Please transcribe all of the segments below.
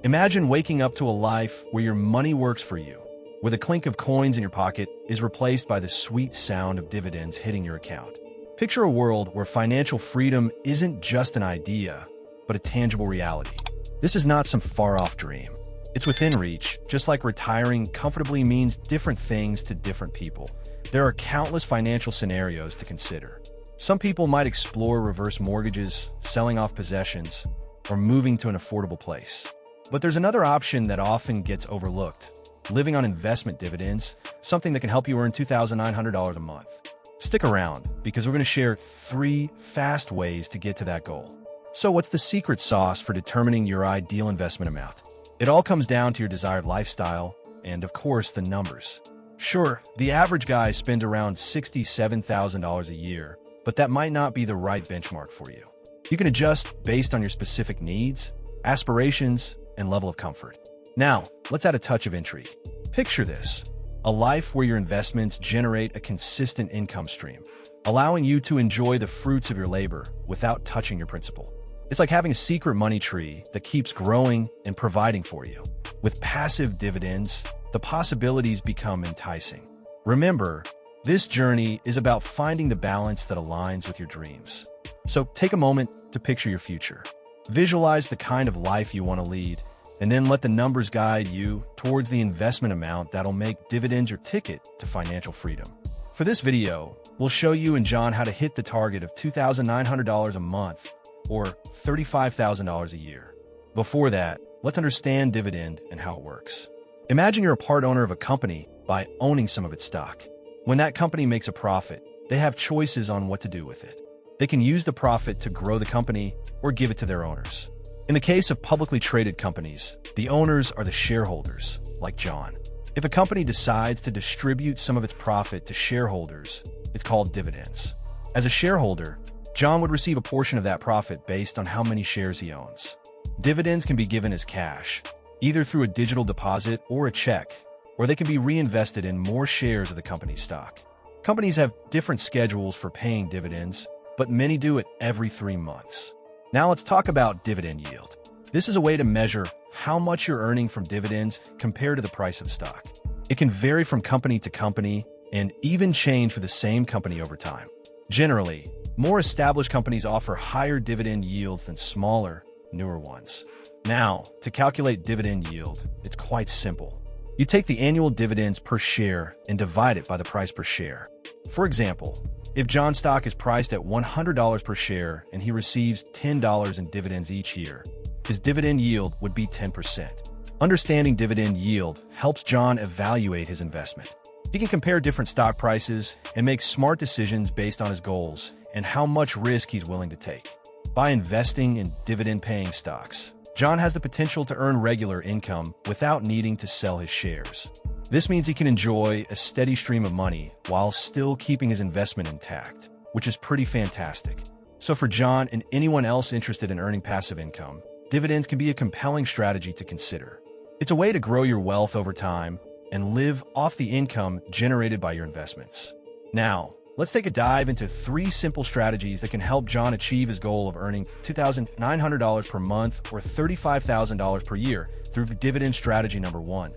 Imagine waking up to a life where your money works for you, where the clink of coins in your pocket is replaced by the sweet sound of dividends hitting your account. Picture a world where financial freedom isn't just an idea, but a tangible reality. This is not some far-off dream. It's within reach, just like retiring comfortably means different things to different people. There are countless financial scenarios to consider. Some people might explore reverse mortgages, selling off possessions, or moving to an affordable place. But there's another option that often gets overlooked: living on investment dividends, something that can help you earn $2,900 a month. Stick around, because we're going to share 3 fast ways to get to that goal. So what's the secret sauce for determining your ideal investment amount? It all comes down to your desired lifestyle and, of course, the numbers. Sure, the average guy spends around $67,000 a year, but that might not be the right benchmark for you. You can adjust based on your specific needs, aspirations, and level of comfort. Now, let's add a touch of intrigue. Picture this: a life where your investments generate a consistent income stream, allowing you to enjoy the fruits of your labor without touching your principal. It's like having a secret money tree that keeps growing and providing for you. With passive dividends, the possibilities become enticing. Remember, this journey is about finding the balance that aligns with your dreams. So take a moment to picture your future. Visualize the kind of life you want to lead, and then let the numbers guide you towards the investment amount that'll make dividends your ticket to financial freedom. For this video, we'll show you and John how to hit the target of $2,900 a month, or $35,000 a year. Before that, let's understand Dividend and how it works. Imagine you're a part owner of a company by owning some of its stock. When that company makes a profit, they have choices on what to do with it. They can use the profit to grow the company or give it to their owners. In the case of publicly traded companies, the owners are the shareholders, like John. If a company decides to distribute some of its profit to shareholders, it's called dividends. As a shareholder, John would receive a portion of that profit based on how many shares he owns. Dividends can be given as cash, either through a digital deposit or a check, or they can be reinvested in more shares of the company's stock. Companies have different schedules for paying dividends, but many do it every 3 months. Now let's talk about dividend yield. This is a way to measure how much you're earning from dividends compared to the price of the stock. It can vary from company to company and even change for the same company over time. Generally, more established companies offer higher dividend yields than smaller, newer ones. Now, to calculate dividend yield, it's quite simple. You take the annual dividends per share and divide it by the price per share. For example, if John's stock is priced at $100 per share and he receives $10 in dividends each year, his dividend yield would be 10%. Understanding dividend yield helps John evaluate his investment. He can compare different stock prices and make smart decisions based on his goals and how much risk he's willing to take. By investing in dividend-paying stocks, John has the potential to earn regular income without needing to sell his shares. This means he can enjoy a steady stream of money while still keeping his investment intact, which is pretty fantastic. So for John and anyone else interested in earning passive income, dividends can be a compelling strategy to consider. It's a way to grow your wealth over time and live off the income generated by your investments. Now, let's take a dive into 3 simple strategies that can help John achieve his goal of earning $2,900 per month or $35,000 per year through dividend strategy number 1.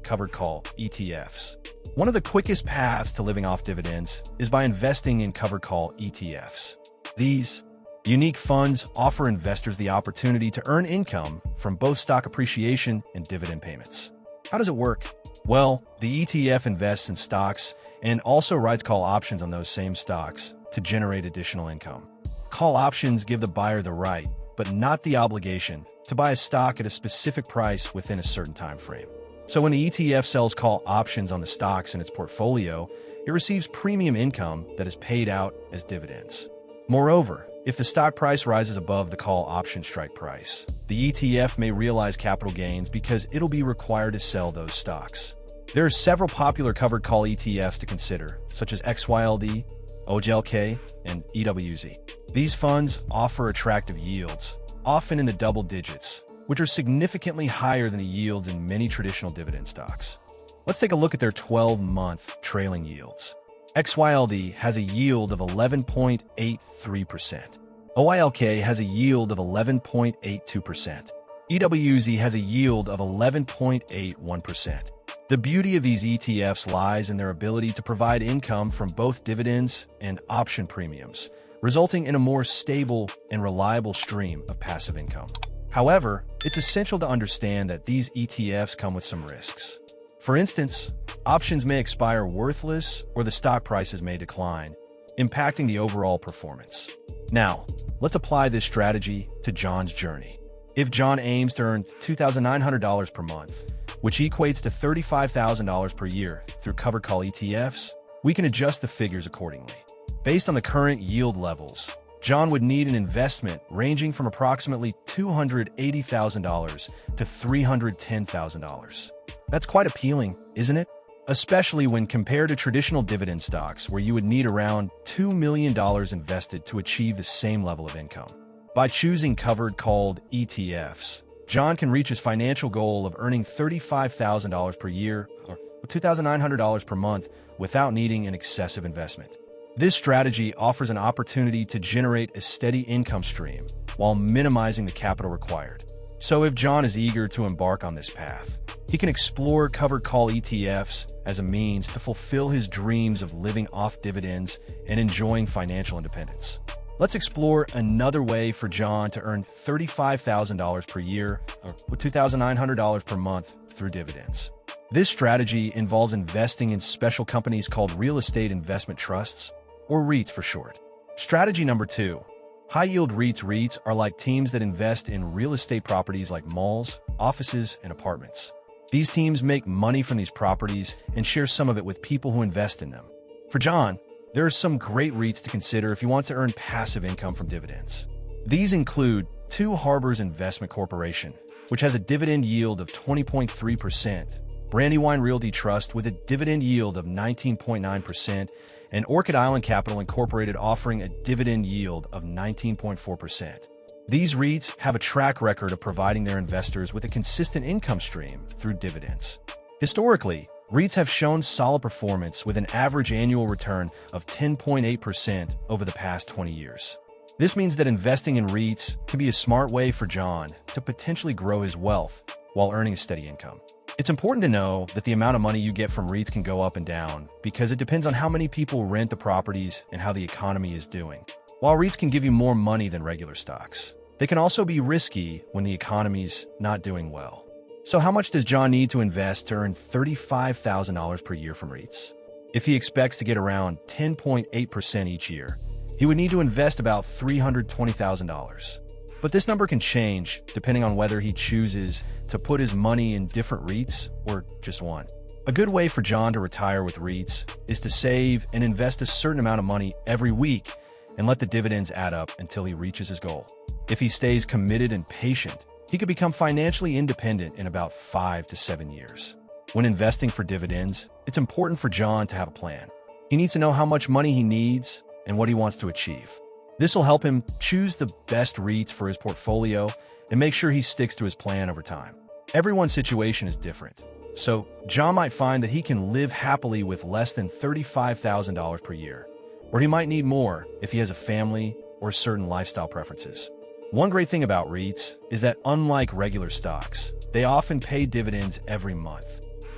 Covered call ETFs. One of the quickest paths to living off dividends is by investing in covered call ETFs. These unique funds offer investors the opportunity to earn income from both stock appreciation and dividend payments. How does it work? Well, the ETF invests in stocks and also writes call options on those same stocks to generate additional income. Call options give the buyer the right, but not the obligation, to buy a stock at a specific price within a certain time frame. So when the ETF sells call options on the stocks in its portfolio, it receives premium income that is paid out as dividends. Moreover, if the stock price rises above the call option strike price, the ETF may realize capital gains because it'll be required to sell those stocks. There are several popular covered call ETFs to consider, such as XYLD, OJLK, and EWZ. These funds offer attractive yields, often in the double digits, which are significantly higher than the yields in many traditional dividend stocks. Let's take a look at their 12-month trailing yields. XYLD has a yield of 11.83%. OYLK has a yield of 11.82%. EWZ has a yield of 11.81%. The beauty of these ETFs lies in their ability to provide income from both dividends and option premiums, resulting in a more stable and reliable stream of passive income. However, it's essential to understand that these ETFs come with some risks. For instance, options may expire worthless or the stock prices may decline, impacting the overall performance. Now, let's apply this strategy to John's journey. If John aims to earn $2,900 per month, which equates to $35,000 per year through covered call ETFs, we can adjust the figures accordingly. Based on the current yield levels, John would need an investment ranging from approximately $280,000 to $310,000. That's quite appealing, isn't it? Especially when compared to traditional dividend stocks where you would need around $2 million invested to achieve the same level of income. By choosing covered called ETFs, John can reach his financial goal of earning $35,000 per year or $2,900 per month without needing an excessive investment. This strategy offers an opportunity to generate a steady income stream while minimizing the capital required. So if John is eager to embark on this path, he can explore covered call ETFs as a means to fulfill his dreams of living off dividends and enjoying financial independence. Let's explore another way for John to earn $35,000 per year or $2,900 per month through dividends. This strategy involves investing in special companies called real estate investment trusts, or REITs for short. Strategy number 2. High-yield REITs. REITs are like teams that invest in real estate properties like malls, offices, and apartments. These teams make money from these properties and share some of it with people who invest in them. For John, there are some great REITs to consider if you want to earn passive income from dividends. These include Two Harbors Investment Corporation, which has a dividend yield of 20.3%, Brandywine Realty Trust with a dividend yield of 19.9%, and Orchid Island Capital Incorporated offering a dividend yield of 19.4%. These REITs have a track record of providing their investors with a consistent income stream through dividends. Historically, REITs have shown solid performance with an average annual return of 10.8% over the past 20 years. This means that investing in REITs can be a smart way for John to potentially grow his wealth while earning a steady income. It's important to know that the amount of money you get from REITs can go up and down because it depends on how many people rent the properties and how the economy is doing. While REITs can give you more money than regular stocks, they can also be risky when the economy's not doing well. So how much does John need to invest to earn $35,000 per year from REITs? If he expects to get around 10.8% each year, he would need to invest about $320,000. But this number can change depending on whether he chooses to put his money in different REITs or just one. A good way for John to retire with REITs is to save and invest a certain amount of money every week and let the dividends add up until he reaches his goal. If he stays committed and patient, he could become financially independent in about 5 to 7 years. When investing for dividends, it's important for John to have a plan. He needs to know how much money he needs and what he wants to achieve. This will help him choose the best REITs for his portfolio and make sure he sticks to his plan over time. Everyone's situation is different, so John might find that he can live happily with less than $35,000 per year, or he might need more if he has a family or certain lifestyle preferences. One great thing about REITs is that unlike regular stocks, they often pay dividends every month.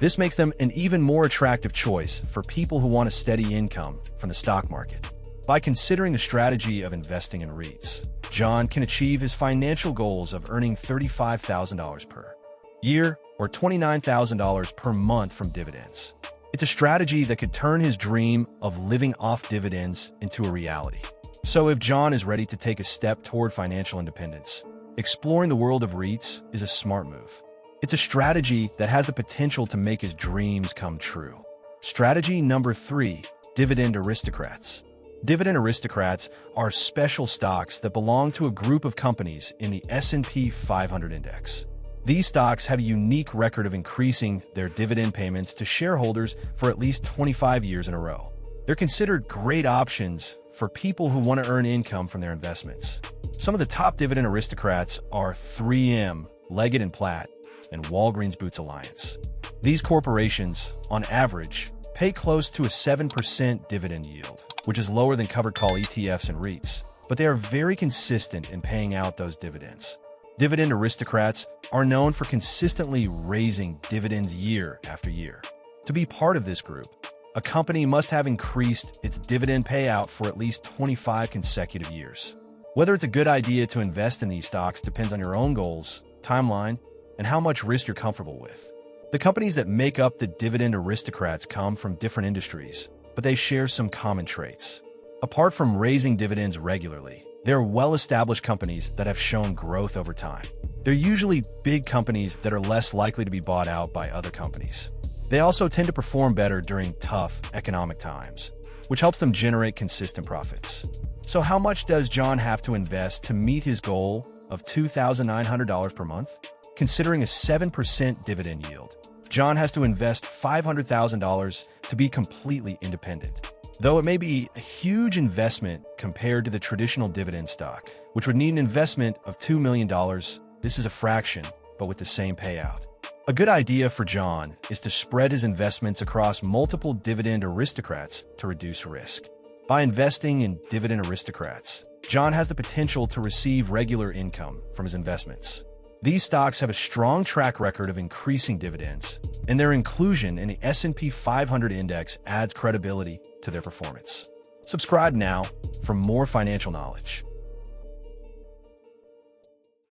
This makes them an even more attractive choice for people who want a steady income from the stock market. By considering the strategy of investing in REITs, John can achieve his financial goals of earning $35,000 per year or $29,000 per month from dividends. It's a strategy that could turn his dream of living off dividends into a reality. So if John is ready to take a step toward financial independence, exploring the world of REITs is a smart move. It's a strategy that has the potential to make his dreams come true. Strategy number 3, Dividend Aristocrats. Dividend Aristocrats are special stocks that belong to a group of companies in the S&P 500 index. These stocks have a unique record of increasing their dividend payments to shareholders for at least 25 years in a row. They're considered great options for people who want to earn income from their investments. Some of the top Dividend Aristocrats are 3M, Leggett & Platt, and Walgreens Boots Alliance. These corporations, on average, pay close to a 7% dividend yield, which is lower than covered call ETFs and REITs, but they are very consistent in paying out those dividends. Dividend aristocrats are known for consistently raising dividends year after year. To be part of this group, a company must have increased its dividend payout for at least 25 consecutive years. Whether it's a good idea to invest in these stocks depends on your own goals, timeline, and how much risk you're comfortable with. The companies that make up the dividend aristocrats come from different industries, but they share some common traits. Apart from raising dividends regularly, they are well-established companies that have shown growth over time. They're usually big companies that are less likely to be bought out by other companies. They also tend to perform better during tough economic times, which helps them generate consistent profits. So how much does John have to invest to meet his goal of $2,900 per month? Considering a 7% dividend yield, John has to invest $500,000 to be completely independent. Though it may be a huge investment compared to the traditional dividend stock, which would need an investment of $2 million, this is a fraction, but with the same payout. A good idea for John is to spread his investments across multiple dividend aristocrats to reduce risk. By investing in dividend aristocrats, John has the potential to receive regular income from his investments. These stocks have a strong track record of increasing dividends, and their inclusion in the S&P 500 index adds credibility to their performance. Subscribe now for more financial knowledge.